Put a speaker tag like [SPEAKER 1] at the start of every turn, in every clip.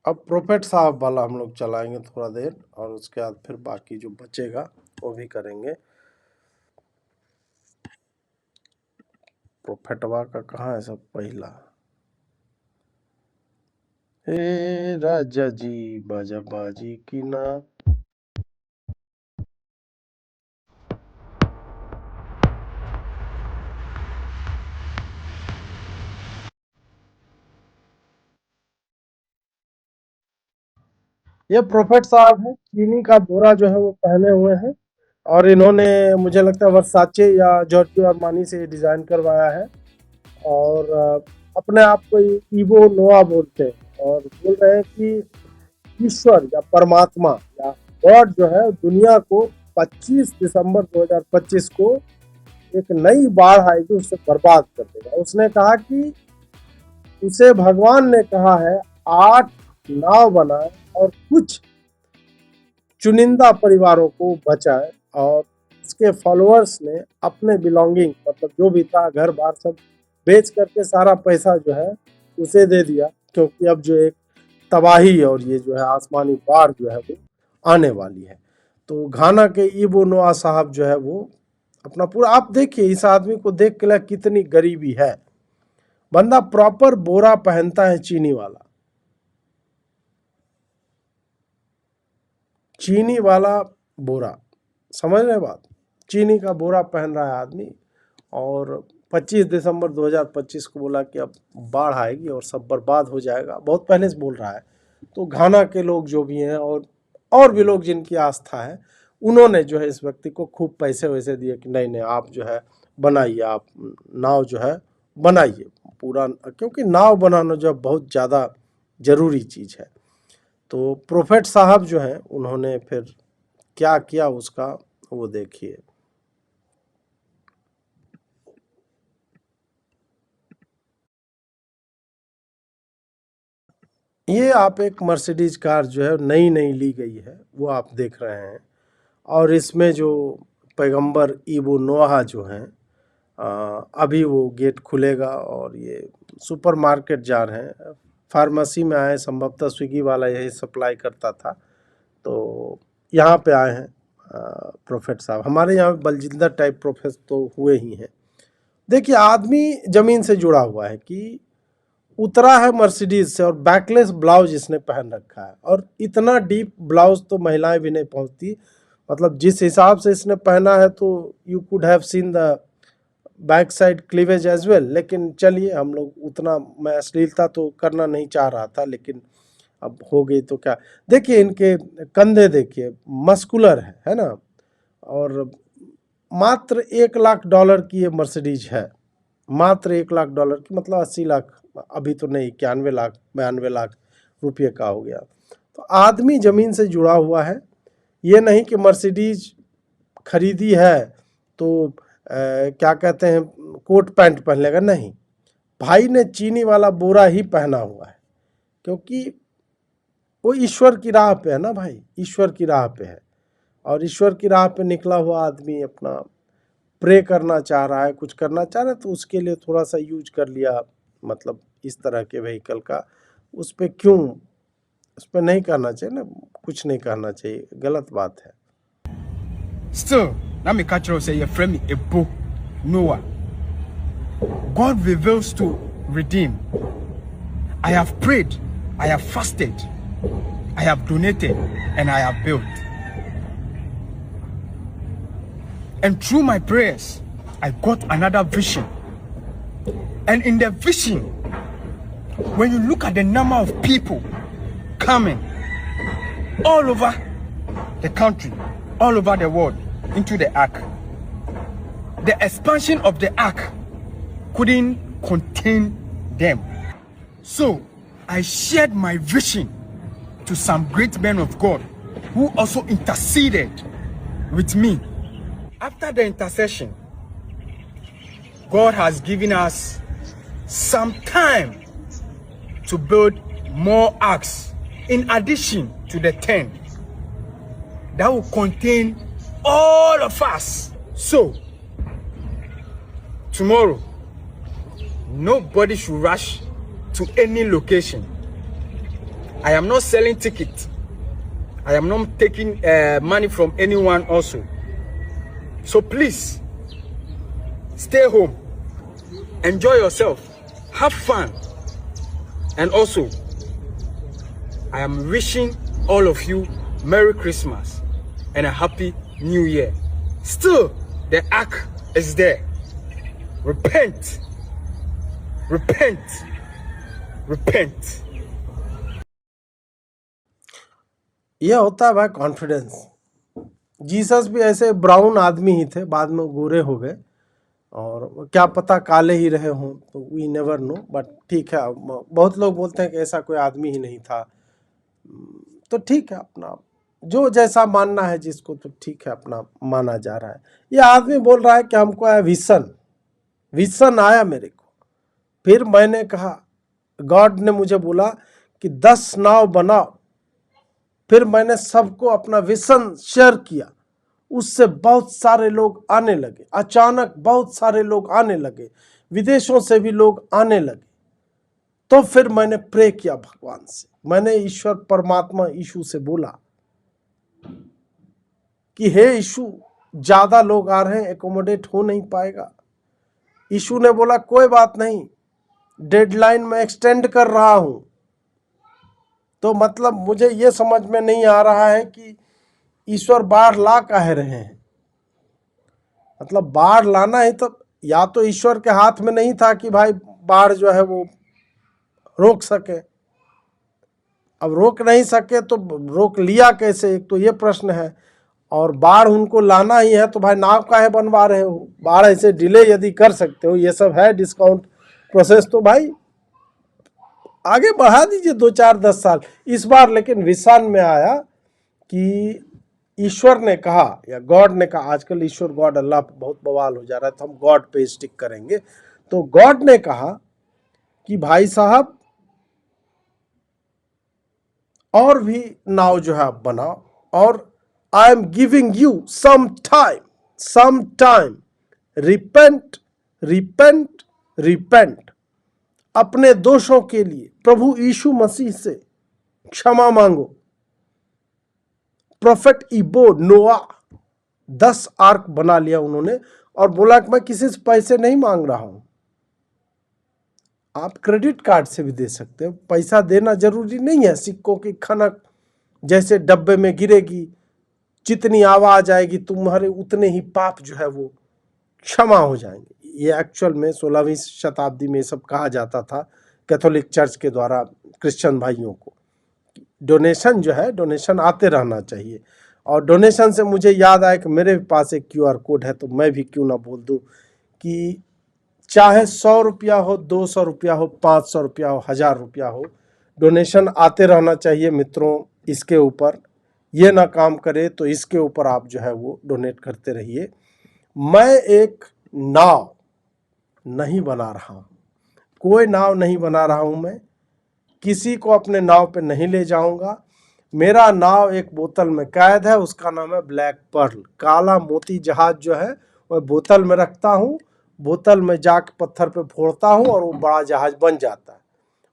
[SPEAKER 1] अब प्रोफेट साहब वाला हम लोग चलाएंगे थोड़ा देर, और उसके बाद फिर बाकी जो बचेगा वो भी करेंगे। प्रोफेटवा का कहाँ है सब पहला। हे राजा जी बाजा बाजी की ना। ये प्रोफेट साहब है, चीनी का बोरा जो है वो पहने हुए हैं, और इन्होंने मुझे लगता है वर्साचे या जॉर्जियो अरमानी से डिजाइन करवाया है, और अपने आप को ईवो नोआ बोलते हैं, और बोल रहे हैं कि ईश्वर या परमात्मा या गॉड जो है दुनिया को 25 दिसंबर 2025 को एक नई बाढ़ आएगी, उससे बर्बाद कर देगा। उसने कहा कि उसे भगवान ने कहा है 8 नाव बनाए और कुछ चुनिंदा परिवारों को बचाए, और इसके फॉलोअर्स ने अपने बिलोंगिंग मतलब जो भी था घर बार सब बेच करके सारा पैसा जो है उसे दे दिया, क्योंकि अब जो एक तबाही और ये जो है आसमानी बाढ़ जो है वो आने वाली है। तो घाना के इबो नोआ साहब जो है वो अपना पूरा, आप देखिए इस आदमी को देख के कितनी गरीबी है। बंदा प्रॉपर बोरा पहनता है, चीनी वाला, चीनी वाला बोरा, समझ रहे बात। चीनी का बोरा पहन रहा है आदमी, और 25 दिसंबर 2025 को बोला कि अब बाढ़ आएगी और सब बर्बाद हो जाएगा, बहुत पहले से बोल रहा है। तो घाना के लोग जो भी हैं और भी लोग जिनकी आस्था है, उन्होंने जो है इस व्यक्ति को खूब पैसे वैसे दिए कि नहीं नहीं आप जो है बनाइए, आप नाव जो है बनाइए पूरा, क्योंकि नाव बनाना जो है बहुत ज़्यादा ज़रूरी चीज़ है। तो प्रोफेट साहब जो हैं उन्होंने फिर क्या किया उसका वो देखिए। ये आप एक मर्सिडीज कार जो है नई नई ली गई है वो आप देख रहे हैं, और इसमें जो पैगंबर ईबो नोहा जो हैं अभी वो गेट खुलेगा, और ये सुपरमार्केट जा रहे हैं, फार्मेसी में आए, संभवतः स्विगी वाला यही सप्लाई करता था, तो यहाँ पे आए हैं प्रोफेट साहब। हमारे यहाँ बलजिंदर टाइप प्रोफेट तो हुए ही हैं। देखिए आदमी ज़मीन से जुड़ा हुआ है कि उतरा है मर्सिडीज से, और बैकलेस ब्लाउज इसने पहन रखा है, और इतना डीप ब्लाउज तो महिलाएं भी नहीं पहुंचती, मतलब जिस हिसाब से इसने पहना है तो you could have seen the back side cleavage as well. लेकिन चलिए हम लोग उतना, मैं अश्लीलता तो करना नहीं चाह रहा था, लेकिन अब हो गई तो क्या। देखिए इनके कंधे देखिए, मस्कुलर है ना, और मात्र $1 लाख की ये मर्सिडीज है, मात्र $1 लाख की, मतलब 80 लाख, अभी तो नहीं, 91 लाख 92 लाख रुपये का हो गया। तो आदमी ज़मीन से जुड़ा हुआ है। ये नहीं कि मर्सिडीज खरीदी है तो क्या कहते हैं कोट पैंट पहन लेगा, नहीं, भाई ने चीनी वाला बोरा ही पहना हुआ है, क्योंकि वो ईश्वर की राह पे है ना भाई, ईश्वर की राह पे है, और ईश्वर की राह पे निकला हुआ आदमी अपना प्रे करना चाह रहा है, कुछ करना चाह रहा है, तो उसके लिए थोड़ा सा यूज कर लिया, मतलब इस तरह के व्हीकल का। उस पर क्यों, उस पर नहीं करना चाहिए ना, कुछ नहीं करना चाहिए, गलत बात है।
[SPEAKER 2] Still, now me catch you say you frame me a book, Noah. God reveals to redeem. I have prayed, I have fasted, I have donated, and I have built. And through my prayers, I got another vision. And in the vision, when you look at the number of people coming all over the country, all over the world into the ark, the expansion of the ark couldn't contain them. So I shared my vision to some great men of God who also interceded with me. After the intercession, God has given us some time to build more arks in addition to the 10 that will contain all of us. So tomorrow, nobody should rush to any location. I am not selling tickets. I am not taking money from anyone also. So please, stay home, enjoy yourself, have fun. And also, I am wishing all of you Merry Christmas and a Happy New Year. Still, the ark is there. Repent. Repent. Repent.
[SPEAKER 1] यह होता है भाई confidence. Jesus भी ऐसे brown आदमी ही थे, बाद में गोरे हो गए, और क्या पता काले ही रहे हों, तो वी नेवर नो। बट ठीक है, बहुत लोग बोलते हैं कि ऐसा कोई आदमी ही नहीं था, तो ठीक है, अपना जो जैसा मानना है जिसको, तो ठीक है, अपना माना जा रहा है। यह आदमी बोल रहा है कि हमको आया विजन आया मेरे को। फिर मैंने कहा, गॉड ने मुझे बोला कि 10 नाव बनाओ। फिर मैंने सबको अपना विजन शेयर किया, उससे बहुत सारे लोग आने लगे। अचानक बहुत सारे लोग आने लगे, विदेशों से भी लोग आने लगे। तो फिर मैंने प्रे किया भगवान से, मैंने ईश्वर परमात्मा यीशु से बोला कि हे यीशु, ज्यादा लोग आ रहे हैं, एकोमोडेट हो नहीं पाएगा। यीशु ने बोला कोई बात नहीं, डेडलाइन में एक्सटेंड कर रहा हूं। तो मतलब मुझे ये समझ में नहीं आ रहा है कि ईश्वर बाढ़ ला काहे रहे हैं। मतलब बाढ़ लाना ही तो, या तो ईश्वर के हाथ में नहीं था कि भाई बाढ़ जो है वो रोक सके। अब रोक नहीं सके तो रोक लिया कैसे, एक तो ये प्रश्न है। और बाढ़ उनको लाना ही है, तो भाई नाव काहे बनवा रहे हो। बाढ़ ऐसे डिले यदि कर सकते हो, ये सब है डिस्काउंट प्रोसेस, तो भाई आगे बढ़ा दीजिए 2 4 10 साल। इस बार लेकिन विसान में आया कि ईश्वर ने कहा, या गॉड ने कहा, आजकल ईश्वर गॉड अल्लाह बहुत बवाल हो जा रहा है, तो हम गॉड पे स्टिक करेंगे। तो गॉड ने कहा कि भाई साहब और भी नाव जो है आप बनाओ, और I am giving you some time, repent repent repent. अपने दोषों के लिए प्रभु यीशु मसीह से क्षमा मांगो। प्रोफेट इबो नोआ 10 आर्क बना लिया उन्होंने, और बोला कि मैं किसी से पैसे नहीं मांग रहा हूं। आप क्रेडिट कार्ड से भी दे सकते हो, पैसा देना जरूरी नहीं है। सिक्कों की खनक जैसे डब्बे में गिरेगी, जितनी आवाज आएगी तुम्हारे उतने ही पाप जो है वो क्षमा हो जाएंगे। ये एक्चुअल में 16वीं शताब्दी में सब कहा जाता था कैथोलिक चर्च के द्वारा क्रिश्चियन भाइयों को। डोनेशन जो है, डोनेशन आते रहना चाहिए। और डोनेशन से मुझे याद आया कि मेरे पास एक QR कोड है, तो मैं भी क्यों ना बोल दूं कि चाहे 100 रुपया हो, 200 रुपया हो, 500 रुपया हो, 1000 रुपया हो, डोनेशन आते रहना चाहिए मित्रों। इसके ऊपर ये ना काम करे तो इसके ऊपर आप जो है वो डोनेट करते रहिए। मैं एक नाव नहीं बना रहा हूं, कोई नाव नहीं बना रहा हूं, मैं किसी को अपने नाव पे नहीं ले जाऊंगा। मेरा नाव एक बोतल में कैद है, उसका नाम है ब्लैक पर्ल। काला मोती जहाज जो है वह बोतल में रखता हूं, बोतल में जाके पत्थर पे फोड़ता हूं और वो बड़ा जहाज बन जाता है।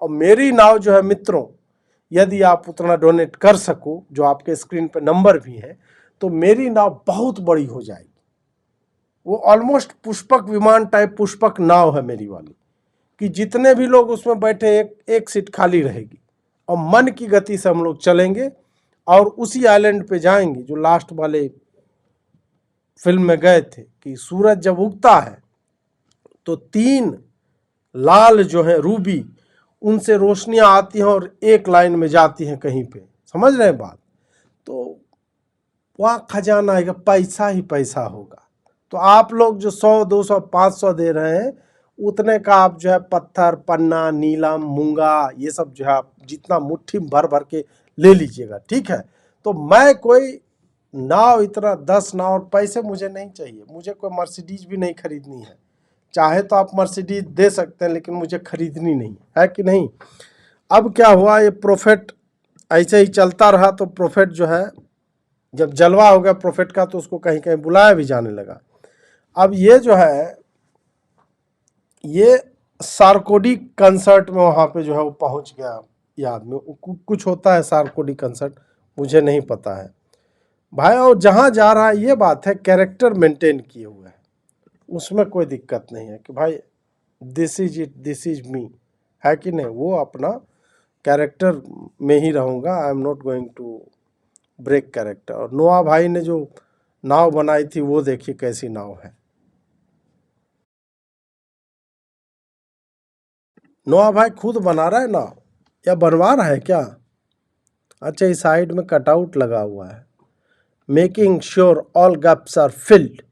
[SPEAKER 1] और मेरी नाव जो है मित्रों, यदि आप उतना डोनेट कर सको, जो आपके स्क्रीन पे नंबर भी है, तो मेरी नाव बहुत बड़ी हो जाएगी। वो ऑलमोस्ट पुष्पक विमान टाइप पुष्पक नाव है मेरी वाली, कि जितने भी लोग उसमें बैठे एक सीट खाली रहेगी। और मन की गति से हम लोग चलेंगे और उसी आइलैंड पे जाएंगे जो लास्ट वाले फिल्म में गए थे, कि सूरज जब उगता है तो 3 लाल जो है रूबी, उनसे रोशनियां आती हैं और एक लाइन में जाती हैं कहीं पे। समझ रहे हैं बात? तो वहां खजाना आएगा, पैसा ही पैसा होगा। तो आप लोग जो 100 200 500 दे रहे हैं, उतने का आप जो है पत्थर, पन्ना, नीलम, मूंगा, ये सब जो है आप जितना मुट्ठी भर भर के ले लीजिएगा, ठीक है। तो मैं कोई नाव, इतना 10 नाव, और पैसे मुझे नहीं चाहिए। मुझे कोई मर्सिडीज भी नहीं खरीदनी है। चाहे तो आप मर्सिडीज दे सकते हैं, लेकिन मुझे खरीदनी नहीं है, कि नहीं। अब क्या हुआ, ये प्रोफेट ऐसे ही चलता रहा, तो प्रोफेट जो है जब जलवा हो गया प्रोफेट का, तो उसको कहीं कहीं बुलाया भी जाने लगा। अब ये जो है, ये सार्कोडी कंसर्ट में वहाँ पे जो है वो पहुँच गया याद में कुछ होता है सार्कोडी कंसर्ट, मुझे नहीं पता है भाई। और जहाँ जा रहा है ये बात है कैरेक्टर मेंटेन किए हुए है, उसमें कोई दिक्कत नहीं है कि भाई this is it, this is me, है कि नहीं। वो अपना कैरेक्टर में ही रहूँगा, I am not going to break character. और नोआ भाई ने जो नाव बनाई थी वो देखिए कैसी नाव है। नोआ भाई खुद बना रहा है नाव या बनवा रहा है क्या? अच्छा, इस साइड में कटआउट लगा हुआ है, making sure all gaps are filled,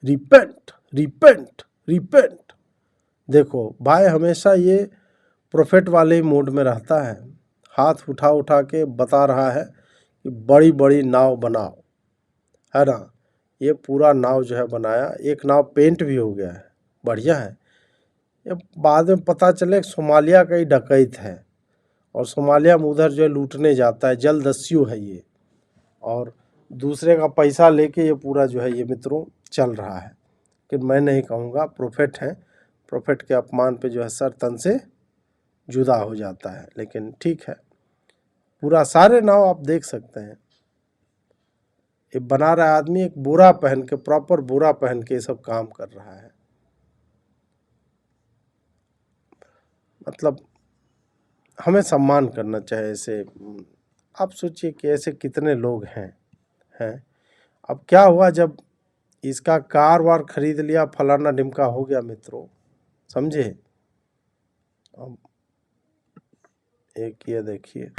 [SPEAKER 1] repent repent repent. देखो भाई हमेशा ये प्रोफेट वाले मूड में रहता है, हाथ उठा उठा के बता रहा है कि बड़ी बड़ी नाव बनाओ, है ना। ये पूरा नाव जो है बनाया, एक नाव पेंट भी हो गया है, बढ़िया है। ये बाद में पता चले सोमालिया का ही डकैत है और सोमालिया में उधर जो है लूटने जाता है, जलदस्यु है ये, और दूसरे का पैसा लेके ये पूरा जो है ये मित्रों चल रहा है। कि मैं नहीं कहूँगा, प्रोफेट हैं, प्रोफेट के अपमान पे जो है सर तन से जुदा हो जाता है, लेकिन ठीक है। पूरा सारे नाव आप देख सकते हैं, ये बना रहा आदमी एक बोरा पहन के, प्रॉपर बोरा पहन के ये सब काम कर रहा है। मतलब हमें सम्मान करना चाहिए ऐसे। आप सोचिए कि ऐसे कितने लोग हैं। अब क्या हुआ जब इसका कार वार खरीद लिया, फलाना ढिमका हो गया मित्रों, समझे। अब एक ये देखिए,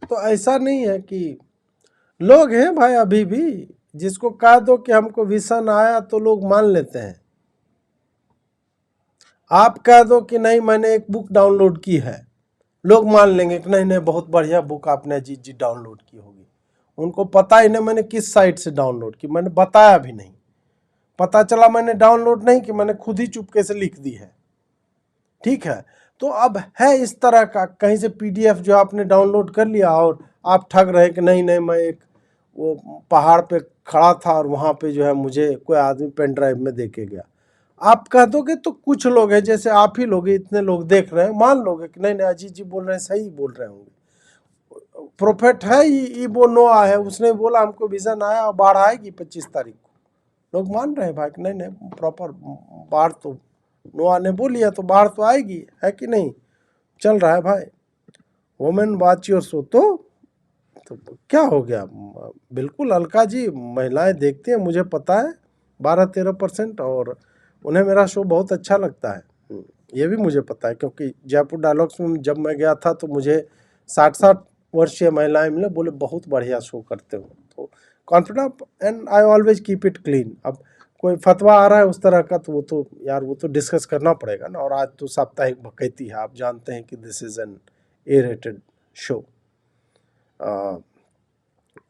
[SPEAKER 1] तो ऐसा नहीं है कि लोग हैं भाई अभी भी, जिसको कह दो कि हमको विजन आया तो लोग मान लेते हैं। आप कह दो कि नहीं मैंने एक बुक डाउनलोड की है, लोग मान लेंगे कि नहीं नहीं बहुत बढ़िया बुक आपने अजीत जी डाउनलोड की होगी। उनको पता ही नहीं मैंने किस साइट से डाउनलोड की, मैंने बताया भी नहीं, पता चला मैंने डाउनलोड नहीं की, मैंने खुद ही चुपके से लिख दी है, ठीक है। तो अब है इस तरह का, कहीं से पीडीएफ जो आपने डाउनलोड कर लिया और आप ठग रहे कि नहीं नहीं मैं एक वो पहाड़ पे खड़ा था और वहाँ पे जो है मुझे कोई आदमी पेन ड्राइव में दे के गया। आप कह दोगे तो कुछ लोग हैं, जैसे आप ही लोग, इतने लोग देख रहे हैं, मान लोगे कि नहीं नहीं अजीत जी बोल रहे हैं, सही बोल रहे होंगे। प्रोफेट है ये वो नोआ है, उसने बोला हमको विजन आया और बाढ़ आएगी 25 तारीख को। लोग मान रहे हैं भाई कि नहीं नहीं प्रॉपर बाढ़ तो नोआ ने बोली है तो बाढ़ तो आएगी, है कि नहीं। चल रहा है भाई, वोमेन वॉच योर शो। तो क्या हो गया, बिल्कुल अलका जी महिलाएं देखती हैं, मुझे पता है 12-13%, और उन्हें मेरा शो बहुत अच्छा लगता है, ये भी मुझे पता है, क्योंकि जयपुर डायलॉग्स में जब मैं गया था तो मुझे 60-60 वर्षीय महिलाएं मिले, बोले बहुत बढ़िया शो करते हो। तो confident and I always keep it clean. अब कोई फतवा आ रहा है उस तरह का तो वो तो यार वो तो डिस्कस करना पड़ेगा ना। और आज तो साप्ताहिक भकैती है, आप जानते हैं कि this is an A rated show.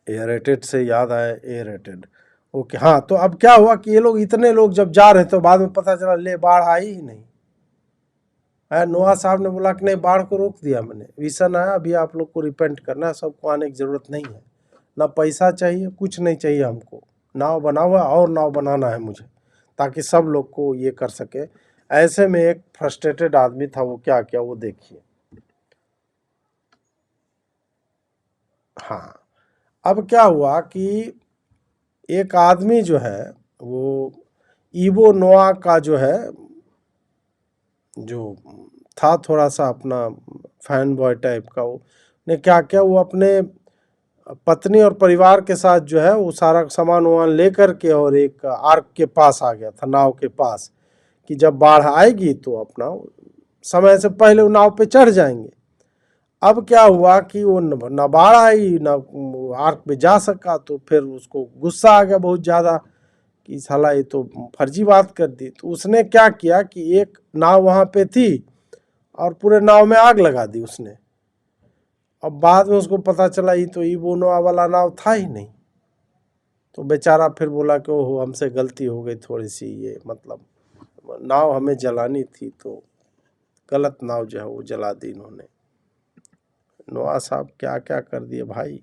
[SPEAKER 1] A rated से याद आया, ए रेटेड, ओके। हाँ, तो अब क्या हुआ कि ये लोग इतने लोग जब जा रहे थे तो बाद में पता चला ले बाढ़ आई ही नहीं है। नोआ साहब ने बोला कि नहीं बाढ़ को रोक दिया मैंने, विजन आया, अभी आप लोग को रिपेंट करना है, सबको आने की ज़रूरत नहीं है, ना पैसा चाहिए, कुछ नहीं चाहिए हमको, नाव बना हुआ और नाव बनाना है मुझे, ताकि सब लोग को ये कर सके। ऐसे में एक फ्रस्ट्रेटेड आदमी था, वो क्या किया वो देखिए। हाँ, अब क्या हुआ कि एक आदमी जो है वो ईवो नोआ का जो है जो था थोड़ा सा अपना फैन बॉय टाइप का, वो ने क्या किया, वो अपने पत्नी और परिवार के साथ जो है वो सारा सामान वामान लेकर के और एक आर्क के पास आ गया था, नाव के पास, कि जब बाढ़ आएगी तो अपना समय से पहले वो नाव पे चढ़ जाएंगे। अब क्या हुआ कि वो न बाढ़ आई न आर्क पे जा सका, तो फिर उसको गुस्सा आ गया बहुत ज़्यादा कि साला ये तो फर्जी बात कर दी। तो उसने क्या किया कि एक नाव वहाँ पे थी और पूरे नाव में आग लगा दी उसने, अब बाद में उसको पता चला ये तो ईबो नोआ वाला नाव था ही नहीं। तो बेचारा फिर बोला कि ओहो हमसे गलती हो गई थोड़ी सी, ये मतलब नाव हमें जलानी थी, तो गलत नाव जो है वो जला दी इन्होंने। नोआ साहब क्या क्या कर दिए भाई।